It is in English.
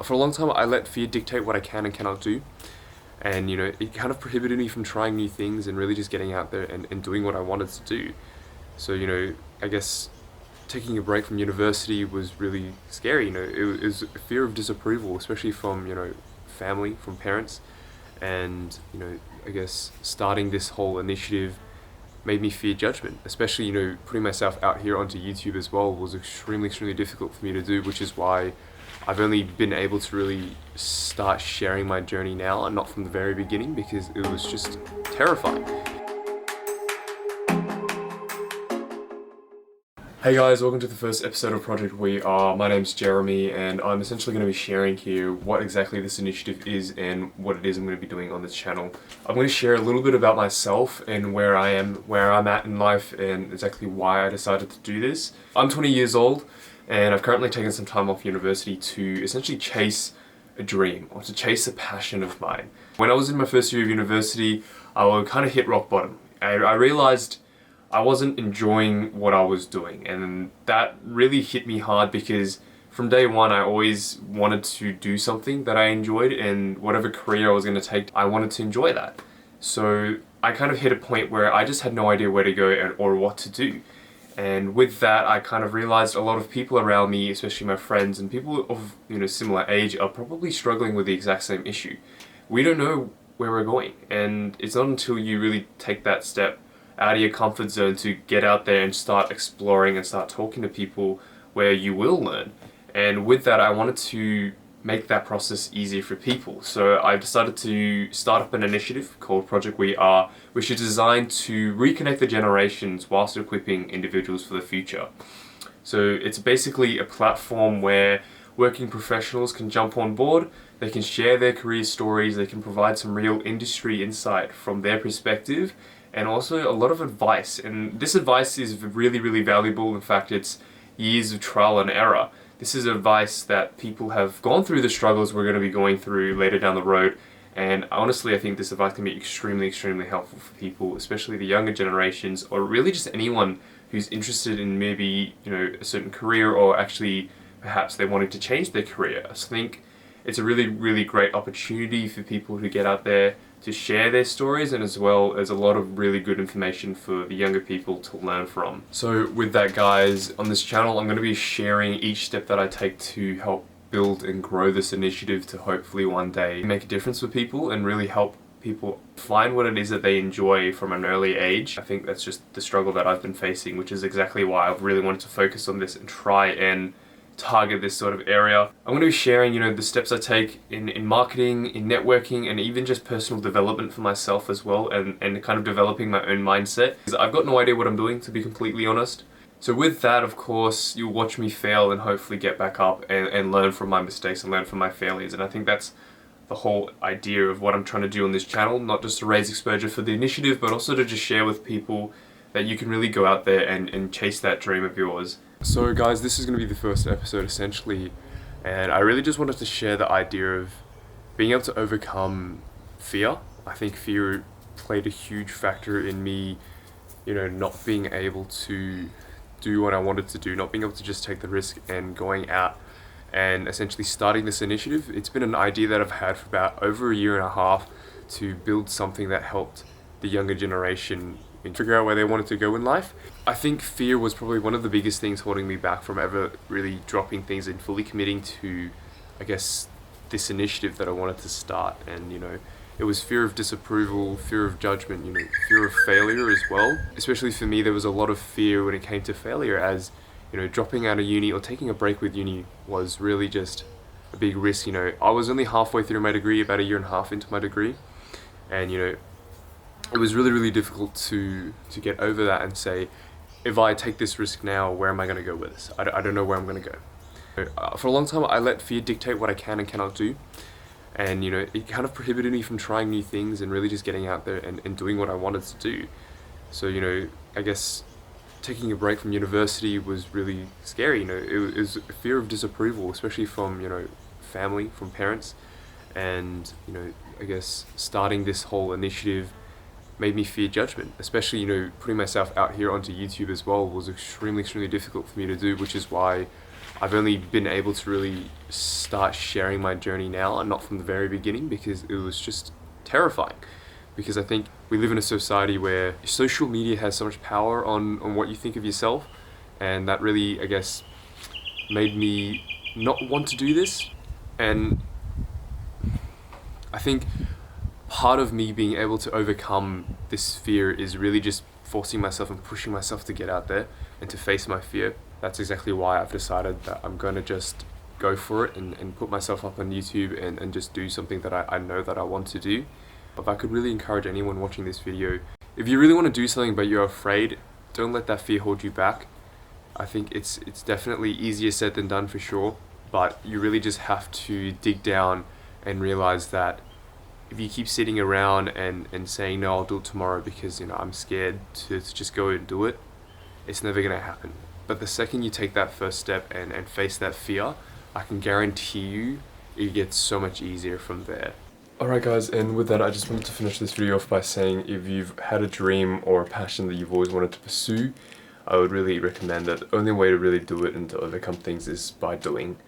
For a long time, I let fear dictate what I can and cannot do. And, it kind of prohibited me from trying new things and really just getting out there and doing what I wanted to do. So, I guess taking a break from university was really scary. It was a fear of disapproval, especially from, family, from parents. And, I guess starting this whole initiative made me fear judgment, especially, putting myself out here onto YouTube as well was extremely difficult for me to do, which is why I've only been able to really start sharing my journey now and not from the very beginning, because it was just terrifying. Hey guys, welcome to the first episode of Project We Are. My name's Jeremy and I'm essentially going to be sharing here what exactly this initiative is and what it is I'm going to be doing on this channel. I'm going to share a little bit about myself and where I'm at in life and exactly why I decided to do this. I'm 20 years old and I've currently taken some time off university to essentially chase a dream or to chase a passion of mine. When I was in my first year of university, I kind of hit rock bottom. I realized I wasn't enjoying what I was doing, and that really hit me hard because from day one I always wanted to do something that I enjoyed, and whatever career I was going to take, I wanted to enjoy that. So I kind of hit a point where I just had no idea where to go or what to do. And with that, I kind of realized a lot of people around me, especially my friends and people of similar age, are probably struggling with the exact same issue. We don't know where we're going, and it's not until you really take that step out of your comfort zone to get out there and start exploring and start talking to people where you will learn. And with that, I wanted to make that process easier for people. So I decided to start up an initiative called Project We Are, which is designed to reconnect the generations whilst equipping individuals for the future. So it's basically a platform where working professionals can jump on board, they can share their career stories, they can provide some real industry insight from their perspective, and also a lot of advice. And this advice is really valuable. In fact, it's years of trial and error. This is advice that people have gone through the struggles we're going to be going through later down the road. And honestly, I think this advice can be extremely helpful for people, especially the younger generations, or really just anyone who's interested in maybe, a certain career, or actually perhaps they wanted to change their career. I think it's a really great opportunity for people who get out there to share their stories, and as well as a lot of really good information for the younger people to learn from. So with that, guys, on this channel I'm going to be sharing each step that I take to help build and grow this initiative to hopefully one day make a difference for people and really help people find what it is that they enjoy from an early age. I think that's just the struggle that I've been facing, which is exactly why I've really wanted to focus on this and try and target this sort of area. I'm going to be sharing, the steps I take in marketing, in networking, and even just personal development for myself as well, and kind of developing my own mindset. Because I've got no idea what I'm doing, to be completely honest. So with that, of course, you'll watch me fail and hopefully get back up and learn from my mistakes and learn from my failures. And I think that's the whole idea of what I'm trying to do on this channel, not just to raise exposure for the initiative, but also to just share with people that you can really go out there and chase that dream of yours. So guys, this is going to be the first episode essentially, and I really just wanted to share the idea of being able to overcome fear. I think fear played a huge factor in me, not being able to do what I wanted to do, not being able to just take the risk and going out and essentially starting this initiative. It's been an idea that I've had for about over a year and a half to build something that helped the younger generation and figure out where they wanted to go in life. I think fear was probably one of the biggest things holding me back from ever really dropping things and fully committing to, I guess, this initiative that I wanted to start. And it was fear of disapproval, fear of judgment, fear of failure as well. Especially for me, there was a lot of fear when it came to failure, as dropping out of uni or taking a break with uni was really just a big risk. I was only halfway through my degree, about a year and a half into my degree, and it was really difficult to get over that and say, if I take this risk now, where am I going to go with this? I don't know where I'm going to go. For a long time, I let fear dictate what I can and cannot do. And, it kind of prohibited me from trying new things and really just getting out there and doing what I wanted to do. So, I guess taking a break from university was really scary. It was a fear of disapproval, especially from, family, from parents. And, I guess starting this whole initiative made me fear judgment, especially, putting myself out here onto YouTube as well was extremely difficult for me to do, which is why I've only been able to really start sharing my journey now, and not from the very beginning, because it was just terrifying. Because I think we live in a society where social media has so much power on what you think of yourself, and that really, I guess, made me not want to do this. And I think part of me being able to overcome this fear is really just forcing myself and pushing myself to get out there and to face my fear. That's exactly why I've decided that I'm going to just go for it and put myself up on YouTube and just do something that I know that I want to do. If I could really encourage anyone watching this video, if you really want to do something but you're afraid, don't let that fear hold you back. I think it's definitely easier said than done for sure, but you really just have to dig down and realize that if you keep sitting around and saying, no, I'll do it tomorrow because, I'm scared to just go and do it, it's never going to happen. But the second you take that first step and face that fear, I can guarantee you it gets so much easier from there. Alright guys, and with that I just wanted to finish this video off by saying, if you've had a dream or a passion that you've always wanted to pursue, I would really recommend that the only way to really do it and to overcome things is by doing.